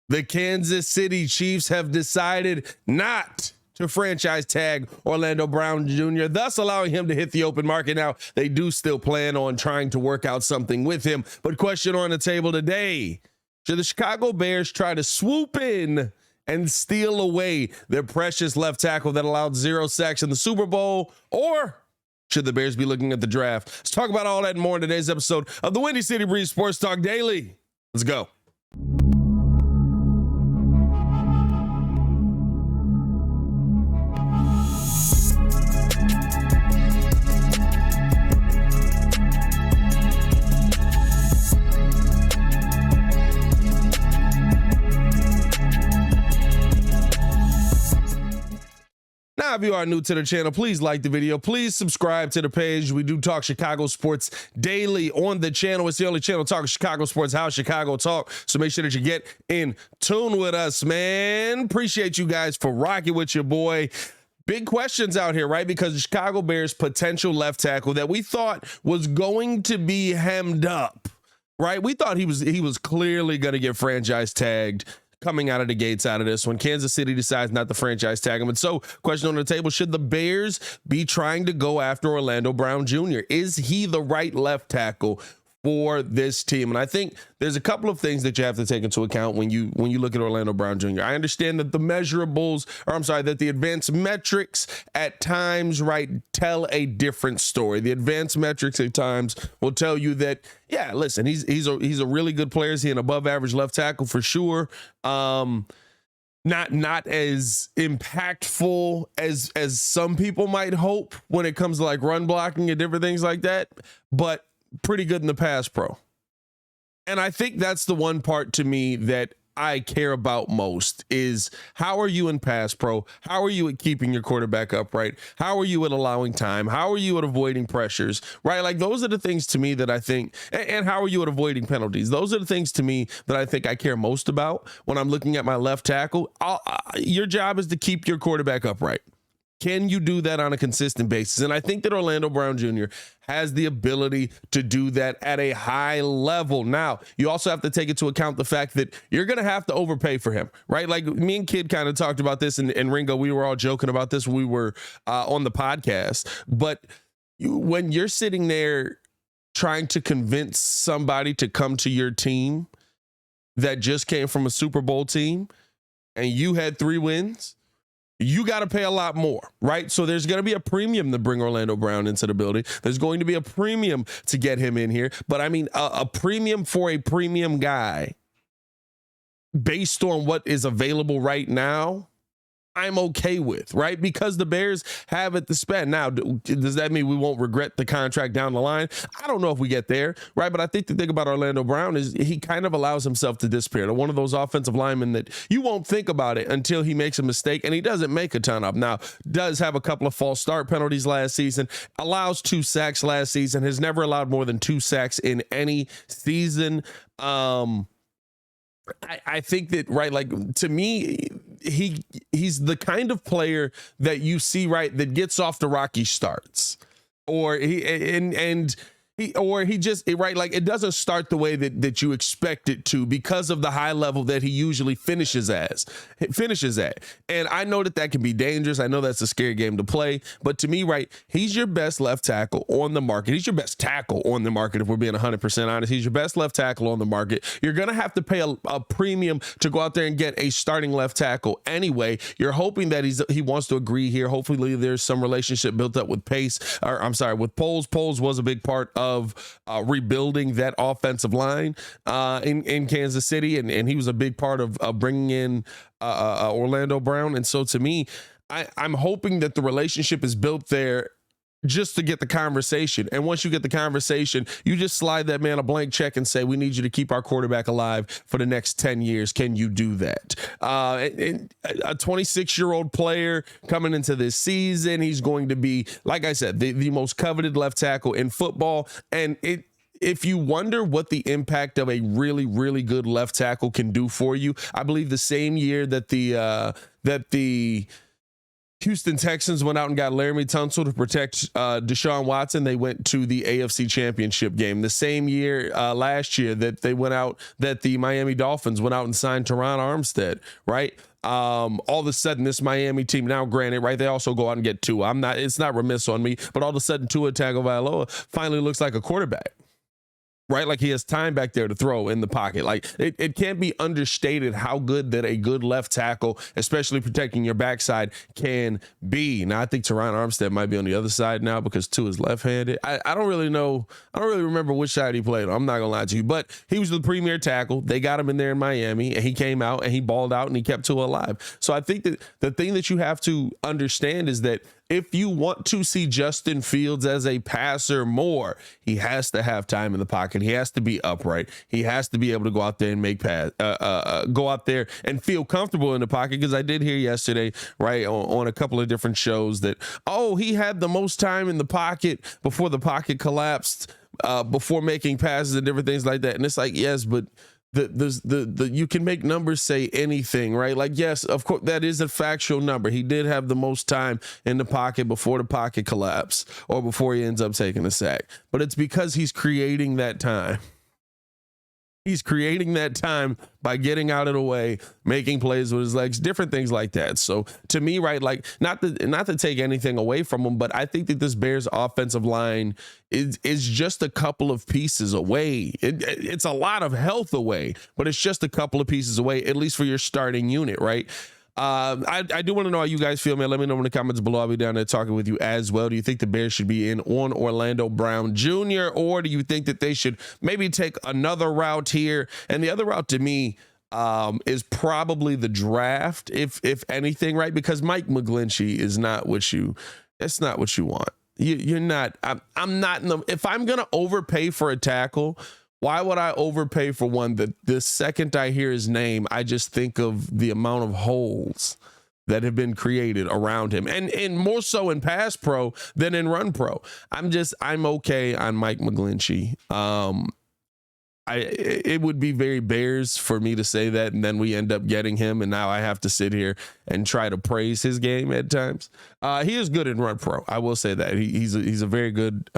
The Kansas City Chiefs have decided not to franchise tag Orlando Brown Jr., thus allowing him to hit the open market. Now, they do still plan on trying to work out something with him, but question on the table today: should the Chicago Bears try to swoop in and steal away their precious left tackle that allowed 0 sacks in the Super Bowl, or should the Bears be looking at the draft? Let's talk about all that and more in today's episode of the Windy City Breeze Sports Talk Daily. Let's go. Now, if you are new to the channel, please like the video. Please subscribe to the page. We do talk Chicago sports daily on the channel. It's the only channel talking Chicago sports, how Chicago talk. So make sure that you get in tune with us, man. Appreciate you guys for rocking with your boy. Big questions out here, right? Because the Chicago Bears potential left tackle that we thought was going to be hemmed up, right? We thought he was clearly going to get franchise tagged coming out of the gates out of this when Kansas City decides not to franchise tag him. And so, question on the table: should the Bears be trying to go after Orlando Brown Jr.? Is he the right left tackle for this team? And I think there's a couple of things that you have to take into account when you look at Orlando Brown Jr. I understand that that the advanced metrics at times, right, tell a different story. The advanced metrics at times will tell you that, yeah, listen, he's a really good player. He's an above average left tackle for sure. Not as impactful as some people might hope when it comes to like run blocking and different things like that, but pretty good in the pass pro. And I think that's the one part to me that I care about most is, how are you in pass pro? How are you at keeping your quarterback upright? How are you at allowing time? How are you at avoiding pressures, right? Like, those are the things to me that I think, and how are you at avoiding penalties? Those are the things to me that I think I care most about when I'm looking at my left tackle. Your job is to keep your quarterback upright. Can you do that on a consistent basis? And I think that Orlando Brown Jr. has the ability to do that at a high level. Now, you also have to take into account the fact that you're going to have to overpay for him, right? Like, me and Kid kind of talked about this, and Ringo, we were all joking about this when we were on the podcast. But when you're sitting there trying to convince somebody to come to your team that just came from a Super Bowl team and you had 3 wins, you got to pay a lot more, right? So there's going to be a premium to bring Orlando Brown into the building. There's going to be a premium to get him in here. But I mean, a premium for a premium guy based on what is available right now, I'm okay with, right? Because the Bears have it to spend. Now, does that mean we won't regret the contract down the line? I don't know if we get there, right? But I think the thing about Orlando Brown is he kind of allows himself to disappear. One of those offensive linemen that you won't think about it until he makes a mistake, and he doesn't make a ton of. Now, does have a couple of false start penalties last season, allows 2 sacks last season, has never allowed more than 2 sacks in any season. I think that, right, like, to me, he's the kind of player that you see, right, that gets off the rocky starts, or he just, right, like, it doesn't start the way that you expect it to because of the high level that he usually finishes at. And I know that can be dangerous. I know that's a scary game to play, but to me, right, he's your best left tackle on the market. He's your best tackle on the market. If we're being 100% honest, he's your best left tackle on the market. You're going to have to pay a premium to go out there and get a starting left tackle anyway. You're hoping that he wants to agree here. Hopefully there's some relationship built up with with Poles. Poles was a big part of rebuilding that offensive line in Kansas City, and he was a big part of bringing in Orlando Brown. And so to me, I'm hoping that the relationship is built there just to get the conversation. And once you get the conversation, you just slide that man a blank check and say, we need you to keep our quarterback alive for the next 10 years. Can you do that? And a 26-year-old player coming into this season, he's going to be, like I said, the most coveted left tackle in football. And if you wonder what the impact of a really, really good left tackle can do for you, I believe the same year that the Houston Texans went out and got Laramie Tunsil to protect Deshaun Watson. They went to the AFC Championship game the same year last year that the Miami Dolphins went out and signed Teron Armstead, right? All of a sudden, this Miami team, now granted, right, they also go out and get Tua. It's not remiss on me, but all of a sudden, Tua Tagovailoa finally looks like a quarterback. Right? Like he has time back there to throw in the pocket. Like it can't be understated how good that a good left tackle, especially protecting your backside, can be. Now, I think Teron Armstead might be on the other side now because Tua is left-handed. I don't really know. I don't really remember which side he played on. I'm not going to lie to you. But he was the premier tackle. They got him in there in Miami, and he came out, and he balled out, and he kept Tua alive. So I think that the thing that you have to understand is that if you want to see Justin Fields as a passer more, he has to have time in the pocket. He has to be upright. He has to be able to go out there and make go out there and feel comfortable in the pocket. Because I did hear yesterday, right, on a couple of different shows that, he had the most time in the pocket before the pocket collapsed, before making passes and different things like that. And it's like, yes, but the you can make numbers say anything, right? Like, yes, of course, that is a factual number. He did have the most time in the pocket before the pocket collapsed or before he ends up taking a sack. But it's because he's creating that time. He's creating that time by getting out of the way, making plays with his legs, different things like that. So to me, right, like not to take anything away from him, but I think that this Bears offensive line is just a couple of pieces away. It's a lot of health away, but it's just a couple of pieces away, at least for your starting unit, right? I do want to know how you guys feel, man. Let me know in the comments below. I'll be down there talking with you as well. Do you think the Bears should be in on Orlando Brown Jr., or do you think that they should maybe take another route here? And the other route to me is probably the draft, if anything, right? Because Mike McGlinchey is not what it's not what you want. You're not. I'm not in the. If I'm gonna overpay for a tackle, why would I overpay for one that the second I hear his name, I just think of the amount of holes that have been created around him, and more so in pass pro than in run pro. I'm okay on Mike McGlinchey. It would be very Bears for me to say that, and then we end up getting him, and now I have to sit here and try to praise his game at times. He is good in run pro. I will say that he's a very good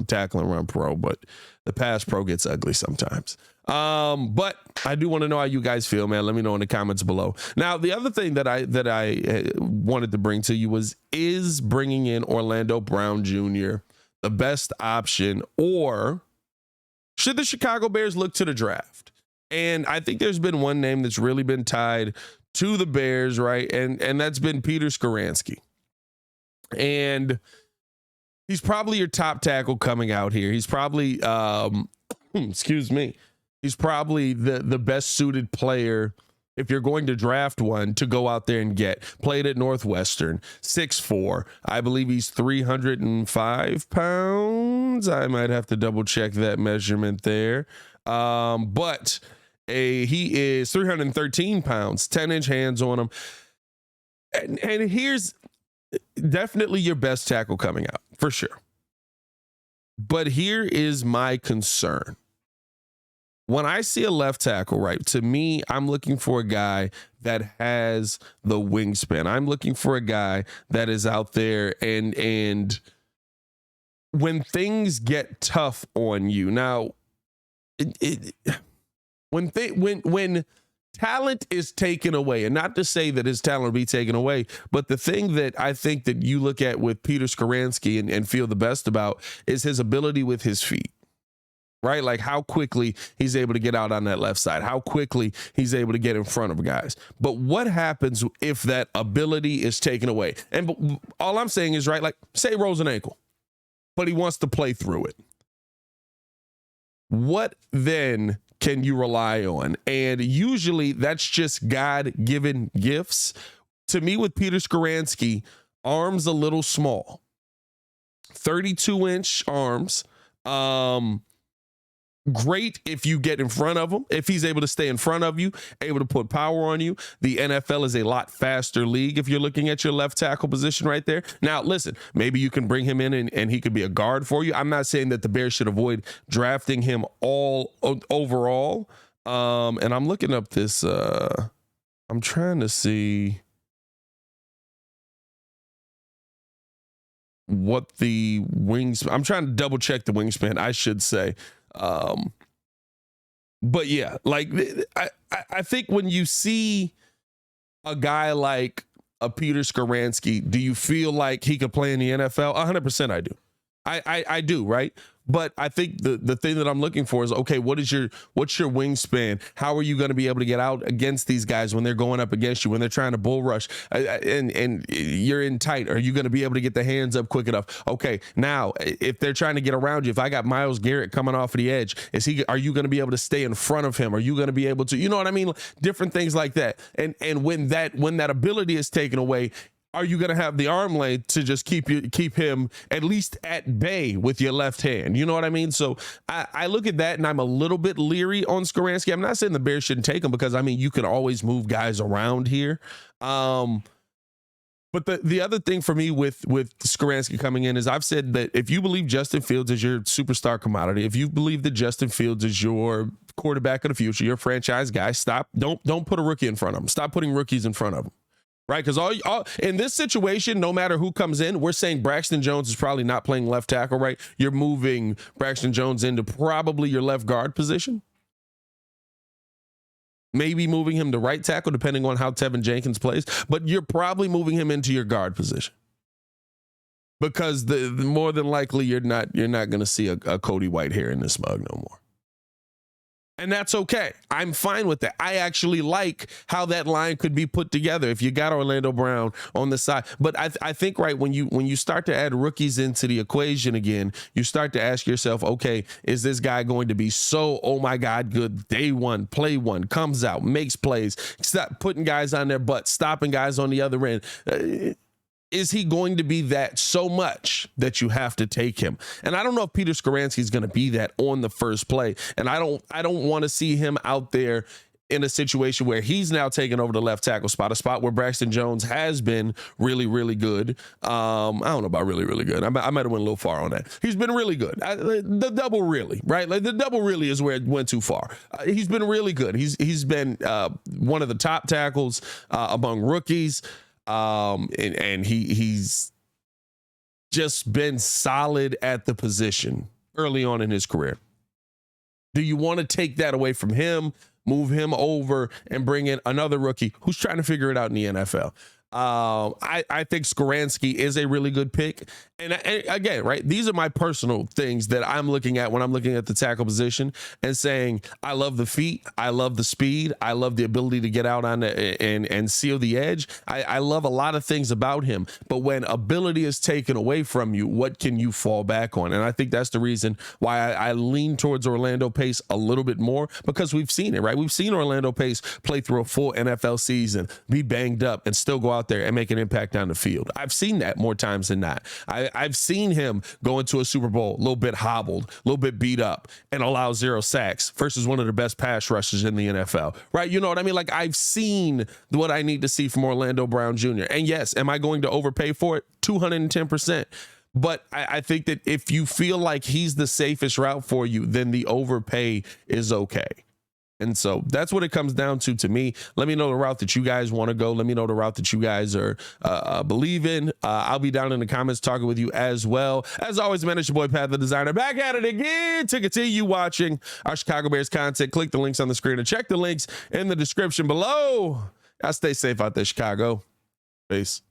tackle in run pro, but the pass pro gets ugly sometimes. But I do want to know how you guys feel, man. Let me know in the comments below. Now, the other thing that I wanted to bring to you is bringing in Orlando Brown Jr. the best option, or should the Chicago Bears look to the draft? And I think there's been one name that's really been tied to the Bears, right? And that's been Peter Skoronski. And he's probably your top tackle coming out here. He's probably, excuse me, he's probably the best suited player, if you're going to draft one, to go out there and get. Played at Northwestern, 6'4". I believe he's 305 pounds. I might have to double check that measurement there. But he is 313 pounds, 10-inch hands on him. And here's definitely your best tackle coming out, for sure. But here is my concern. When I see a left tackle, right, to me, I'm looking for a guy that has the wingspan. I'm looking for a guy that is out there and when things get tough on you. Now, when talent is taken away, and not to say that his talent will be taken away, but the thing that I think that you look at with Peter Skoronski and feel the best about is his ability with his feet. Right? Like how quickly he's able to get out on that left side, how quickly he's able to get in front of guys. But what happens if that ability is taken away? And all I'm saying is, right, like say he rolls an ankle, but he wants to play through it. What then can you rely on? And usually that's just God-given gifts. To me, with Peter Skoronski, arms a little small, 32-inch arms. Great if you get in front of him, if he's able to stay in front of you, able to put power on you. The NFL is a lot faster league if you're looking at your left tackle position right there. Now, listen, maybe you can bring him in and he could be a guard for you. I'm not saying that the Bears should avoid drafting him all overall. And I'm looking up this, I'm trying to see. what the wings. I'm trying to double check the wingspan, I should say. But yeah, like I think when you see a guy like a Peter Skoronski, do you feel like he could play in the NFL? 100% I do. I do, right? But I think the thing that I'm looking for is, okay, what's your wingspan? How are you going to be able to get out against these guys when they're going up against you, when they're trying to bull rush and you're in tight? Are you going to be able to get the hands up quick enough? Okay, now if they're trying to get around you, if I got Myles Garrett coming off of the edge, are you going to be able to stay in front of him? Are you going to be able to, you know what I mean? Different things like that. And when that ability is taken away, are you going to have the arm length to just keep him at least at bay with your left hand? You know what I mean? So I look at that and I'm a little bit leery on Skoronski. I'm not saying the Bears shouldn't take him, because I mean, you can always move guys around here. But the other thing for me with Skoronski coming in is, I've said that if you believe Justin Fields is your superstar commodity, if you believe that Justin Fields is your quarterback of the future, your franchise guy, don't put a rookie in front of him. Stop putting rookies in front of him. Right, because all in this situation, no matter who comes in, we're saying Braxton Jones is probably not playing left tackle, right? You're moving Braxton Jones into probably your left guard position. Maybe moving him to right tackle, depending on how Tevin Jenkins plays. But you're probably moving him into your guard position, because the more than likely you're not going to see a Cody Whitehair in this mug no more. And that's okay. I'm fine with that. I actually like how that line could be put together if you got Orlando Brown on the side. But I think, right, when you start to add rookies into the equation again, you start to ask yourself, okay, is this guy going to be so, oh my God, good day one, play one, comes out, makes plays, stop putting guys on their butt, stopping guys on the other end? Is he going to be that so much that you have to take him? And I don't know if Peter Skoronski is going to be that on the first play. And I don't want to see him out there in a situation where he's now taking over the left tackle spot, a spot where Braxton Jones has been really, really good. I don't know about really, really good. I might have went a little far on that. He's been really good. The double really, right? Like the double really is where it went too far. He's been really good. He's been one of the top tackles among rookies. And he's just been solid at the position early on in his career. Do you want to take that away from him, move him over, and bring in another rookie who's trying to figure it out in the NFL? I think Skoronski is a really good pick. And again, right, these are my personal things that I'm looking at when I'm looking at the tackle position and saying, I love the feet, I love the speed, I love the ability to get out on and seal the edge. I love a lot of things about him. But when ability is taken away from you, what can you fall back on? And I think that's the reason why I lean towards Orlando Pace a little bit more, because we've seen it, right? We've seen Orlando Pace play through a full NFL season, be banged up, and still go out there and make an impact on the field. I've seen that more times than not. I've seen him go into a Super Bowl a little bit hobbled, a little bit beat up, and allow 0 sacks versus one of the best pass rushers in the NFL, right? You know what I mean? Like, I've seen what I need to see from Orlando Brown Jr. And yes, am I going to overpay for it? 210%. But I think that if you feel like he's the safest route for you, then the overpay is okay. And so that's what it comes down to me. Let me know the route that you guys want to go. Let me know the route that you guys are believe in. I'll be down in the comments talking with you as well. As always, man, it's your boy Pat the Designer, back at it again to continue watching our Chicago Bears content. Click the links on the screen and check the links in the description below. Y'all stay safe out there, Chicago. Peace.